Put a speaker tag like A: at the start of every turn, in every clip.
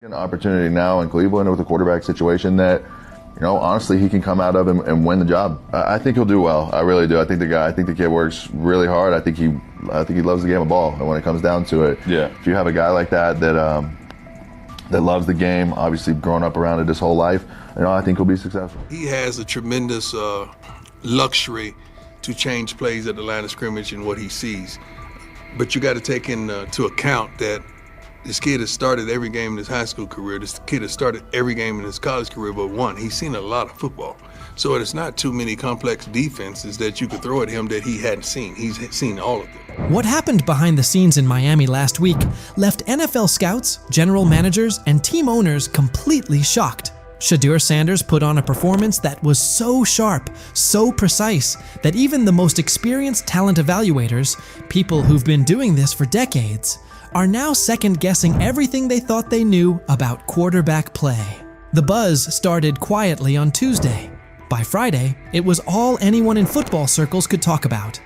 A: An opportunity now in Cleveland with a quarterback situation that, honestly, he can come out of and win the job. I think he'll do well. I really do. I think the kid works really hard. I think he loves the game of ball. And when it comes down to it, if you have a guy like that loves the game, obviously grown up around it his whole life, I think he'll be successful.
B: He has a tremendous luxury to change plays at the line of scrimmage and what he sees. But you got to take into account that this kid has started every game in his high school career. This kid has started every game in his college career but one. He's seen a lot of football. So it's not too many complex defenses that you could throw at him that he hadn't seen. He's seen all of them.
C: What happened behind the scenes in Miami last week left NFL scouts, general managers, and team owners completely shocked. Shedeur Sanders put on a performance that was so sharp, so precise, that even the most experienced talent evaluators, people who've been doing this for decades, are now second-guessing everything they thought they knew about quarterback play. The buzz started quietly on Tuesday. By Friday, it was all anyone in football circles could talk about.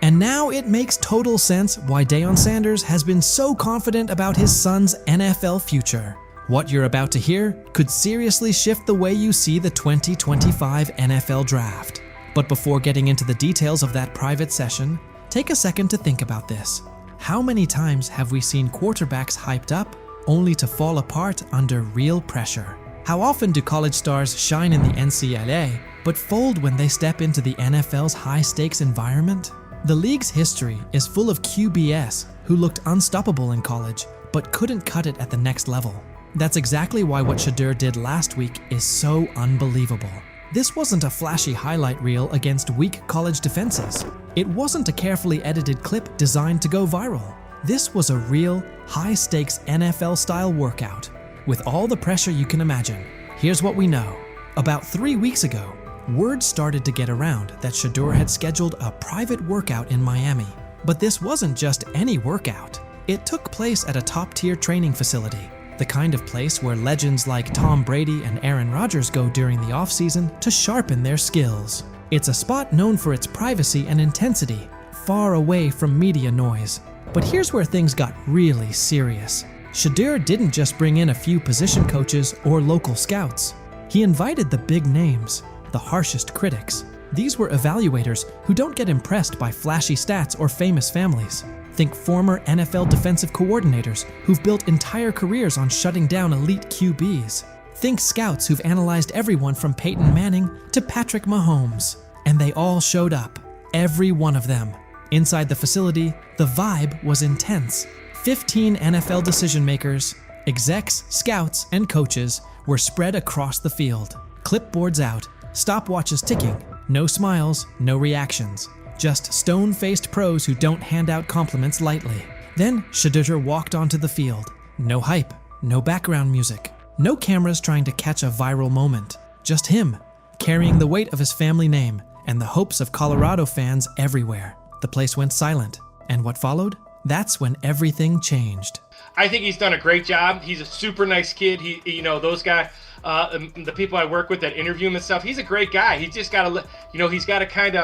C: And now it makes total sense why Deion Sanders has been so confident about his son's NFL future. What you're about to hear could seriously shift the way you see the 2025 NFL Draft. But before getting into the details of that private session, take a second to think about this. How many times have we seen quarterbacks hyped up only to fall apart under real pressure? How often do college stars shine in the NCAA but fold when they step into the NFL's high-stakes environment? The league's history is full of QBs who looked unstoppable in college but couldn't cut it at the next level. That's exactly why what Shedeur did last week is so unbelievable. This wasn't a flashy highlight reel against weak college defenses. It wasn't a carefully edited clip designed to go viral. This was a real, high-stakes NFL-style workout, with all the pressure you can imagine. Here's what we know. About 3 weeks ago, word started to get around that Shedeur had scheduled a private workout in Miami. But this wasn't just any workout. It took place at a top-tier training facility, the kind of place where legends like Tom Brady and Aaron Rodgers go during the offseason to sharpen their skills. It's a spot known for its privacy and intensity, far away from media noise. But here's where things got really serious. Shedeur didn't just bring in a few position coaches or local scouts. He invited the big names, the harshest critics. These were evaluators who don't get impressed by flashy stats or famous families. Think former NFL defensive coordinators who've built entire careers on shutting down elite QBs. Think scouts who've analyzed everyone from Peyton Manning to Patrick Mahomes. And they all showed up. Every one of them. Inside the facility, the vibe was intense. 15 NFL decision makers, execs, scouts, and coaches were spread across the field. Clipboards out, stopwatches ticking, no smiles, no reactions. Just stone-faced pros who don't hand out compliments lightly. Then Shedeur walked onto the field. No hype, no background music, no cameras trying to catch a viral moment. Just him, carrying the weight of his family name and the hopes of Colorado fans everywhere. The place went silent. And what followed? That's when everything changed.
D: I think he's done a great job. He's a super nice kid. Those guys, the people I work with that interview him and stuff, he's a great guy. He's just got to, he's got to kind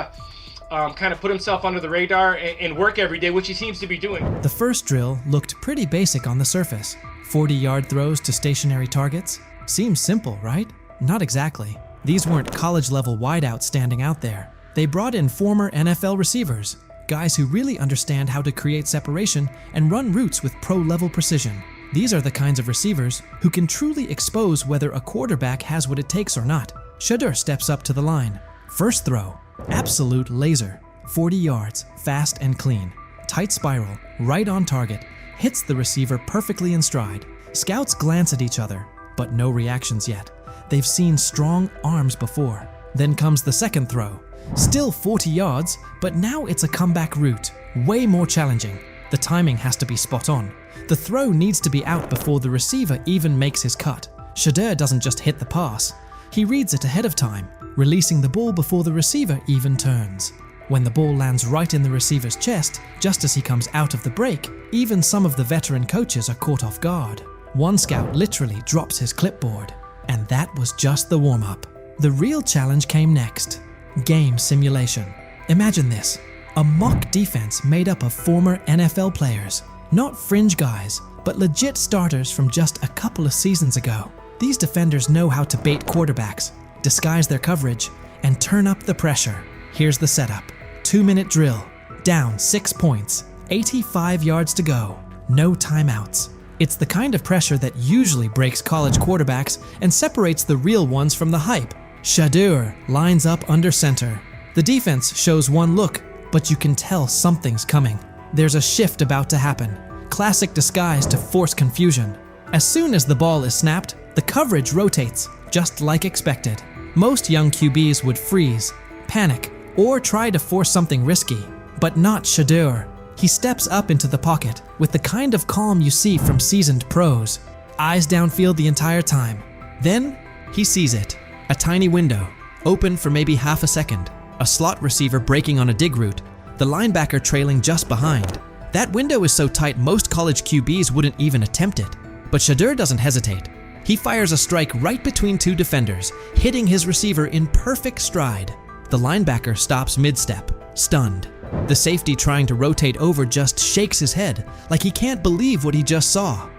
D: of put himself under the radar and work every day, which he seems to be doing.
C: The first drill looked pretty basic on the surface. 40-yard throws to stationary targets. Seems simple, right? Not exactly. These weren't college-level wideouts standing out there. They brought in former NFL receivers, guys who really understand how to create separation and run routes with pro-level precision. These are the kinds of receivers who can truly expose whether a quarterback has what it takes or not. Shedeur steps up to the line. First throw. Absolute laser. 40 yards, fast and clean. Tight spiral, right on target. Hits the receiver perfectly in stride. Scouts glance at each other, but no reactions yet. They've seen strong arms before. Then comes the second throw. Still 40 yards, but now it's a comeback route. Way more challenging. The timing has to be spot on. The throw needs to be out before the receiver even makes his cut. Shedeur doesn't just hit the pass. He reads it ahead of time, releasing the ball before the receiver even turns. When the ball lands right in the receiver's chest, just as he comes out of the break, even some of the veteran coaches are caught off guard. One scout literally drops his clipboard. And that was just the warm-up. The real challenge came next. Game simulation. Imagine this. A mock defense made up of former NFL players. Not fringe guys, but legit starters from just a couple of seasons ago. These defenders know how to bait quarterbacks, disguise their coverage, and turn up the pressure. Here's the setup. 2-minute drill, down 6 points, 85 yards to go, no timeouts. It's the kind of pressure that usually breaks college quarterbacks and separates the real ones from the hype. Shedeur lines up under center. The defense shows one look, but you can tell something's coming. There's a shift about to happen. Classic disguise to force confusion. As soon as the ball is snapped, the coverage rotates, just like expected. Most young QBs would freeze, panic, or try to force something risky, but not Shedeur. He steps up into the pocket with the kind of calm you see from seasoned pros. Eyes downfield the entire time. Then, he sees it. A tiny window, open for maybe half a second. A slot receiver breaking on a dig route, the linebacker trailing just behind. That window is so tight most college QBs wouldn't even attempt it. But Shedeur doesn't hesitate. He fires a strike right between two defenders, hitting his receiver in perfect stride. The linebacker stops mid-step, stunned. The safety trying to rotate over just shakes his head, like he can't believe what he just saw.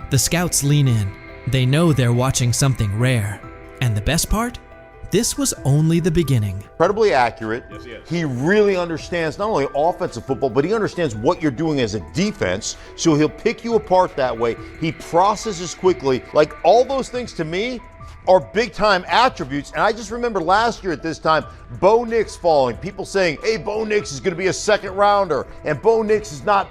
C: The scouts lean in. They know they're watching something rare. And the best part? This was only the beginning.
E: Incredibly accurate.
B: Yes.
E: He really understands not only offensive football, but he understands what you're doing as a defense, so he'll pick you apart that way. He processes quickly. Like, all those things to me are big-time attributes. And I just remember last year at this time, Bo Nix falling. People saying, hey, Bo Nix is going to be a second-rounder, and Bo Nix is not.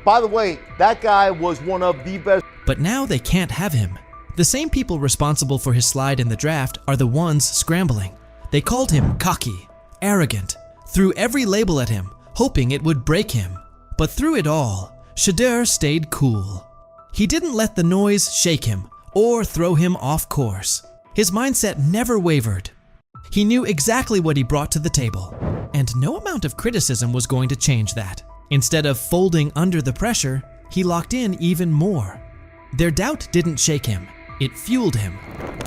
E: By the way, that guy was one of the best.
C: But now they can't have him. The same people responsible for his slide in the draft are the ones scrambling. They called him cocky, arrogant, threw every label at him, hoping it would break him. But through it all, Shedeur stayed cool. He didn't let the noise shake him or throw him off course. His mindset never wavered. He knew exactly what he brought to the table, and no amount of criticism was going to change that. Instead of folding under the pressure, he locked in even more. Their doubt didn't shake him. It fueled him,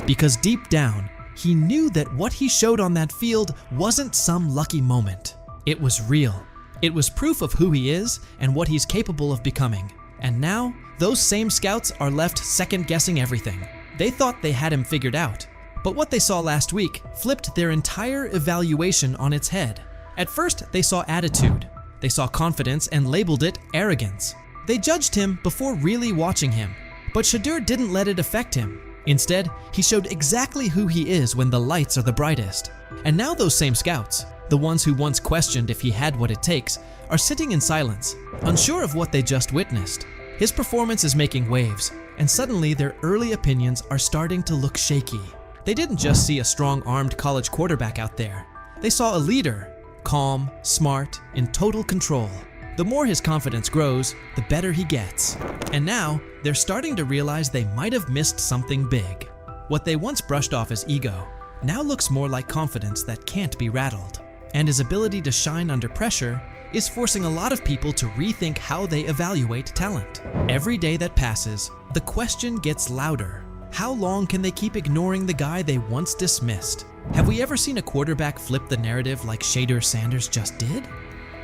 C: because deep down, he knew that what he showed on that field wasn't some lucky moment. It was real. It was proof of who he is and what he's capable of becoming. And now, those same scouts are left second-guessing everything. They thought they had him figured out. But what they saw last week flipped their entire evaluation on its head. At first, they saw attitude. They saw confidence and labeled it arrogance. They judged him before really watching him. But Shedeur didn't let it affect him. Instead, he showed exactly who he is when the lights are the brightest. And now those same scouts, the ones who once questioned if he had what it takes, are sitting in silence, unsure of what they just witnessed. His performance is making waves, and suddenly their early opinions are starting to look shaky. They didn't just see a strong-armed college quarterback out there. They saw a leader, calm, smart, in total control. The more his confidence grows, the better he gets. And now, they're starting to realize they might have missed something big. What they once brushed off as ego now looks more like confidence that can't be rattled. And his ability to shine under pressure is forcing a lot of people to rethink how they evaluate talent. Every day that passes, the question gets louder. How long can they keep ignoring the guy they once dismissed? Have we ever seen a quarterback flip the narrative like Shedeur Sanders just did?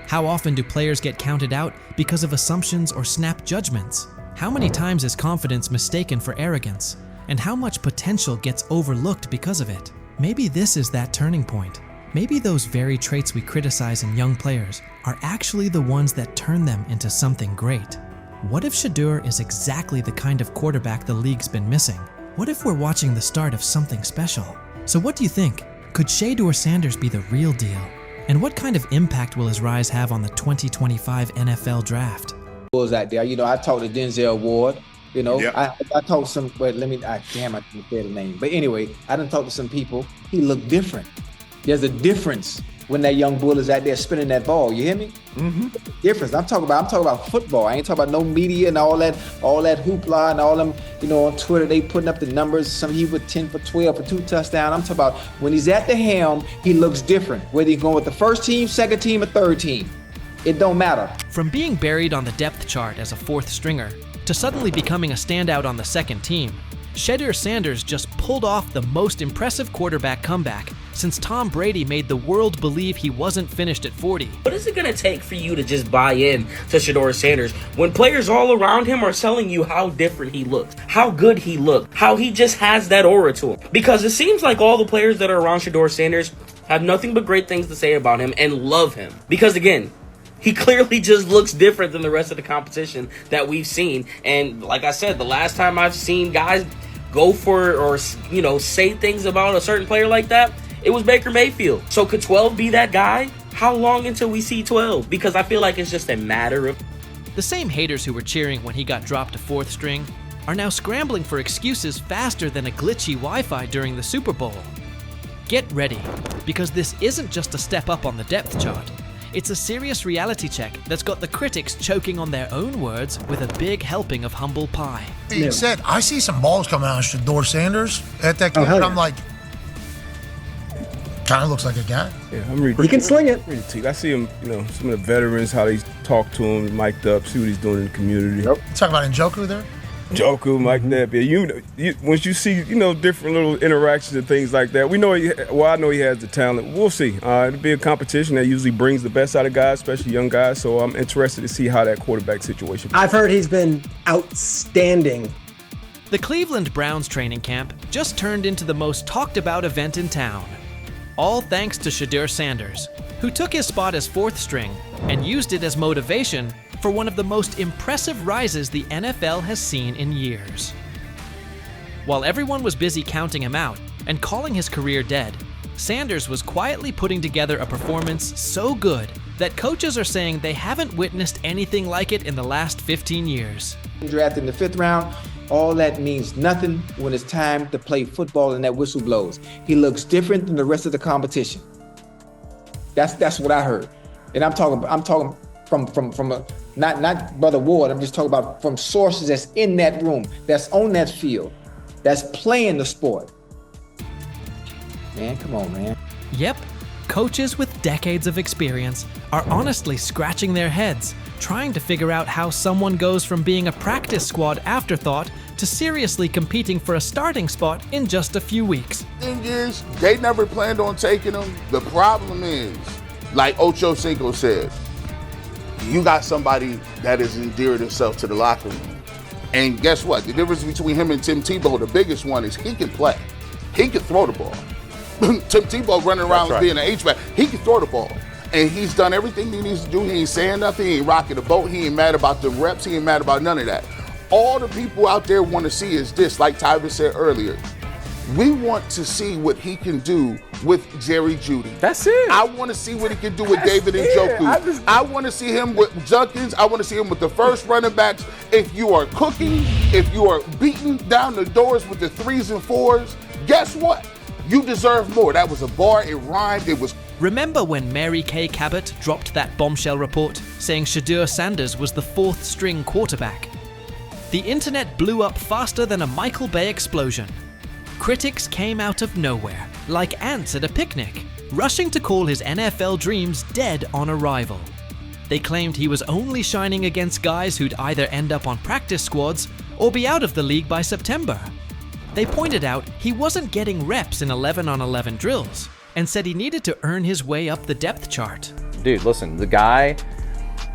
C: How often do players get counted out because of assumptions or snap judgments? How many times is confidence mistaken for arrogance? And how much potential gets overlooked because of it? Maybe this is that turning point. Maybe those very traits we criticize in young players are actually the ones that turn them into something great. What if Shedeur is exactly the kind of quarterback the league's been missing? What if we're watching the start of something special? So what do you think? Could Shedeur Sanders be the real deal? And what kind of impact will his rise have on the 2025 NFL draft?
F: Was out there, I talked to Denzel Ward,
B: Yep.
F: I talked to some, but I can't say the name. But anyway, I done talked to some people. He looked different. There's a difference when that young bull is out there spinning that ball. You hear me? Mm-hmm. Difference. I'm talking about football. I ain't talking about no media and all that hoopla and all them, on Twitter, they putting up the numbers. Some he with 10 for 12 for 2 touchdowns. I'm talking about when he's at the helm, he looks different. Whether he's going with the first team, second team, or third team. It don't matter.
C: From being buried on the depth chart as a fourth stringer to suddenly becoming a standout on the second team, Shedeur Sanders just pulled off the most impressive quarterback comeback since Tom Brady made the world believe he wasn't finished at 40.
G: What is it going to take for you to just buy in to Shedeur Sanders when players all around him are telling you how different he looks, how good he looked, how he just has that aura to him? Because it seems like all the players that are around Shedeur Sanders have nothing but great things to say about him and love him. Because again, he clearly just looks different than the rest of the competition that we've seen. And like I said, the last time I've seen guys go for or, say things about a certain player like that, it was Baker Mayfield. So could 12 be that guy? How long until we see 12? Because I feel like it's just a matter of...
C: The same haters who were cheering when he got dropped to 4th string are now scrambling for excuses faster than a glitchy Wi-Fi during the Super Bowl. Get ready, because this isn't just a step up on the depth chart. It's a serious reality check that's got the critics choking on their own words with a big helping of humble pie.
H: Being said, I see some balls coming out of Shedeur Sanders at that game, and I'm like, kind of looks like a guy.
I: Yeah, I'm ready.
J: He can sling it.
I: I see him, some of the veterans, how they talk to him, mic'd up, see what he's doing in the community.
H: Yep. Talk about Njoku there?
I: Njoku, Mike Napier. Once you see, different little interactions and things like that, I know he has the talent. We'll see. It'll be a competition that usually brings the best out of guys, especially young guys. So I'm interested to see how that quarterback situation.
J: I've heard he's been outstanding.
C: The Cleveland Browns training camp just turned into the most talked about event in town. All thanks to Shedeur Sanders, who took his spot as 4th string and used it as motivation for one of the most impressive rises the NFL has seen in years. While everyone was busy counting him out and calling his career dead, Sanders was quietly putting together a performance so good that coaches are saying they haven't witnessed anything like it in the last 15 years.
F: Drafted in the 5th round, all that means nothing when it's time to play football and that whistle blows. He looks different than the rest of the competition. That's what I heard. And I'm talking from a, not Brother Ward, I'm just talking about from sources that's in that room, that's on that field, that's playing the sport. Man, come on, man.
C: Yep, coaches with decades of experience are honestly scratching their heads, trying to figure out how someone goes from being a practice squad afterthought to seriously competing for a starting spot in just a few weeks.
K: Thing is, they never planned on taking him. The problem is, like Ocho Cinco said, you got somebody that has endeared himself to the locker room. And guess what? The difference between him and Tim Tebow, the biggest one, is he can play. He can throw the ball. Tim Tebow running around being an H-back, he can throw the ball. And he's done everything he needs to do. He ain't saying nothing. He ain't rocking the boat. He ain't mad about the reps. He ain't mad about none of that. All the people out there want to see is this, like Tyvis said earlier. We want to see what he can do with Jerry Jeudy.
J: That's it.
K: I want to see what he can do with David Njoku. I want to see him with Junkins. I want to see him with the first running backs. If you are cooking, if you are beating down the doors with the 3s and 4s, guess what? You deserve more. That was a bar. It rhymed. It was.
C: Remember when Mary Kay Cabot dropped that bombshell report saying Shedeur Sanders was the 4th string quarterback? The internet blew up faster than a Michael Bay explosion. Critics came out of nowhere, like ants at a picnic, rushing to call his NFL dreams dead on arrival. They claimed he was only shining against guys who'd either end up on practice squads or be out of the league by September. They pointed out he wasn't getting reps in 11-on-11 drills and said he needed to earn his way up the depth chart.
L: Dude, listen, the guy,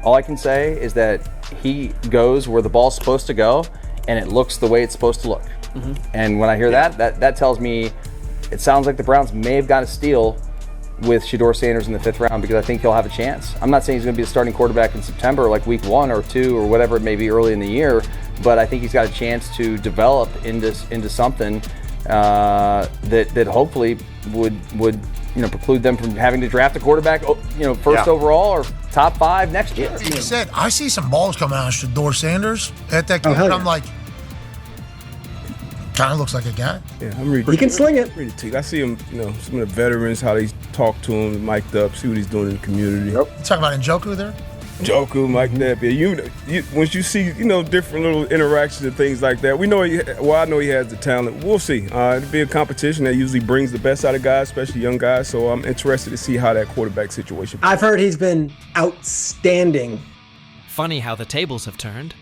L: all I can say is that he goes where the ball's supposed to go and it looks the way it's supposed to look. Mm-hmm. And when I hear that tells me it sounds like the Browns may have got a steal with Shedeur Sanders in the 5th round, because I think he'll have a chance. I'm not saying he's going to be the starting quarterback in September, like week 1 or 2 or whatever it may be early in the year, but I think he's got a chance to develop into something that hopefully would preclude them from having to draft a quarterback, first overall or top 5 next year.
H: He said, I see some balls coming out of Shedeur Sanders at that game, and I'm like, kind of looks like a guy.
I: Yeah, I'm ready.
J: He can sling it.
I: I see him, some of the veterans, how they talk to him, mic'd up, see what he's doing in the community.
H: Yep. Talk about Njoku there?
I: Njoku, Mike Napier. Once you see, different little interactions and things like that, I know he has the talent. We'll see. It'll be a competition that usually brings the best out of guys, especially young guys. So I'm interested to see how that quarterback situation.
J: I've heard he's been outstanding.
C: Funny how the tables have turned.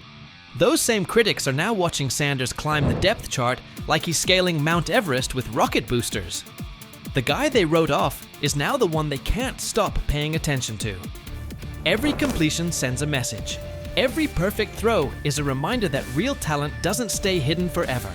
C: Those same critics are now watching Sanders climb the depth chart like he's scaling Mount Everest with rocket boosters. The guy they wrote off is now the one they can't stop paying attention to. Every completion sends a message. Every perfect throw is a reminder that real talent doesn't stay hidden forever.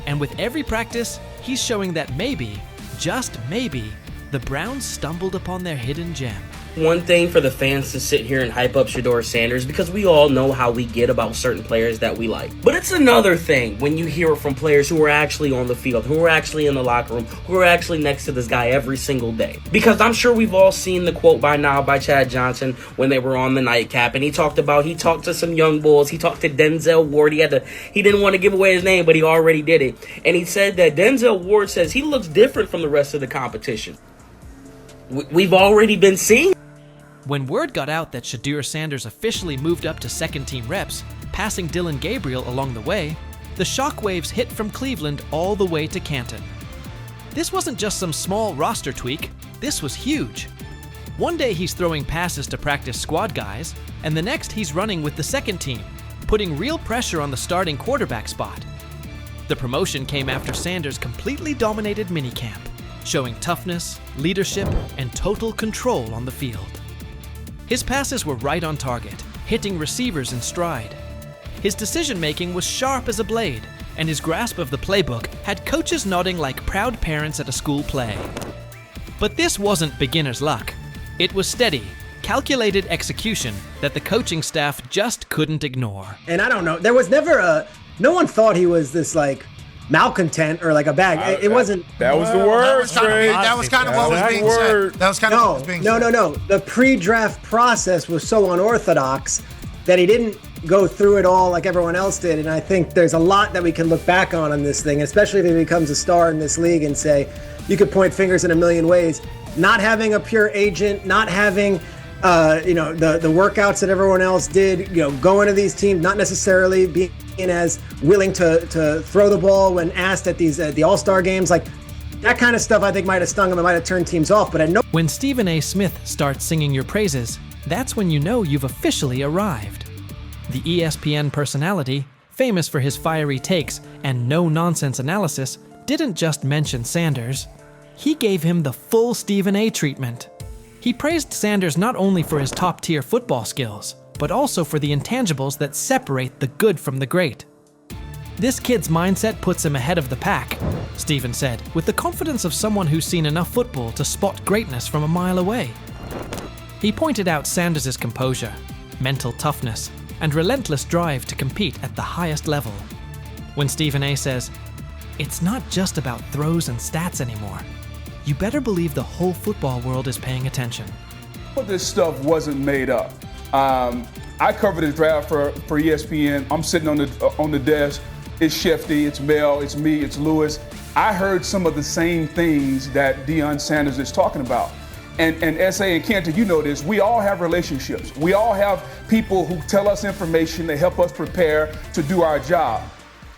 C: And with every practice, he's showing that maybe, just maybe, the Browns stumbled upon their hidden gem.
G: One thing for the fans to sit here and hype up Shedeur Sanders because we all know how we get about certain players that we like. But it's another thing when you hear it from players who are actually on the field, who are actually in the locker room, who are actually next to this guy every single day. Because I'm sure we've all seen the quote by now by Chad Johnson when they were on the nightcap, and he talked to some young bulls. He talked to Denzel Ward. He didn't want to give away his name, but he already did it. And he said that Denzel Ward says he looks different from the rest of the competition. We've already been seeing.
C: When word got out that Shedeur Sanders officially moved up to second-team reps, passing Dillon Gabriel along the way, the shockwaves hit from Cleveland all the way to Canton. This wasn't just some small roster tweak, this was huge. One day he's throwing passes to practice squad guys, and the next he's running with the second team, putting real pressure on the starting quarterback spot. The promotion came after Sanders completely dominated minicamp, showing toughness, leadership, and total control on the field. His passes were right on target, hitting receivers in stride. His decision-making was sharp as a blade, and his grasp of the playbook had coaches nodding like proud parents at a school play. But this wasn't beginner's luck. It was steady, calculated execution that the coaching staff just couldn't ignore.
J: And I don't know, there was never no one thought he was this like malcontent or like a bag. It wasn't.
I: That was the word,
H: That was kind of what was being said. That was kind of what was being said.
J: No. The pre-draft process was so unorthodox that he didn't go through it all like everyone else did. And I think there's a lot that we can look back on this thing, especially if he becomes a star in this league and say, you could point fingers in a million ways. Not having a pure agent, not having the workouts that everyone else did, going to these teams, not necessarily being as willing to throw the ball when asked at the All-Star games, like that kind of stuff I think might have stung him and might have turned teams off. But
C: when Stephen A. Smith starts singing your praises, that's when you know you've officially arrived. The ESPN personality, famous for his fiery takes and no-nonsense analysis, didn't just mention Sanders. He gave him the full Stephen A. treatment. He praised Sanders not only for his top-tier football skills, but also for the intangibles that separate the good from the great. This kid's mindset puts him ahead of the pack, Stephen said, with the confidence of someone who's seen enough football to spot greatness from a mile away. He pointed out Sanders' composure, mental toughness, and relentless drive to compete at the highest level. When Stephen A. says, "It's not just about throws and stats anymore," you better believe the whole football world is paying attention.
M: This stuff wasn't made up. I covered the draft for ESPN. I'm sitting on the desk. It's Shefty, it's Mel, it's me, it's Lewis. I heard some of the same things that Deion Sanders is talking about. And S.A. and Cantor, you know this, we all have relationships. We all have people who tell us information, they help us prepare to do our job.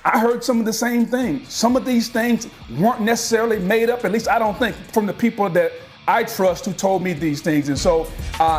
M: I heard some of the same things. Some of these things weren't necessarily made up, at least I don't think, from the people that I trust who told me these things. And so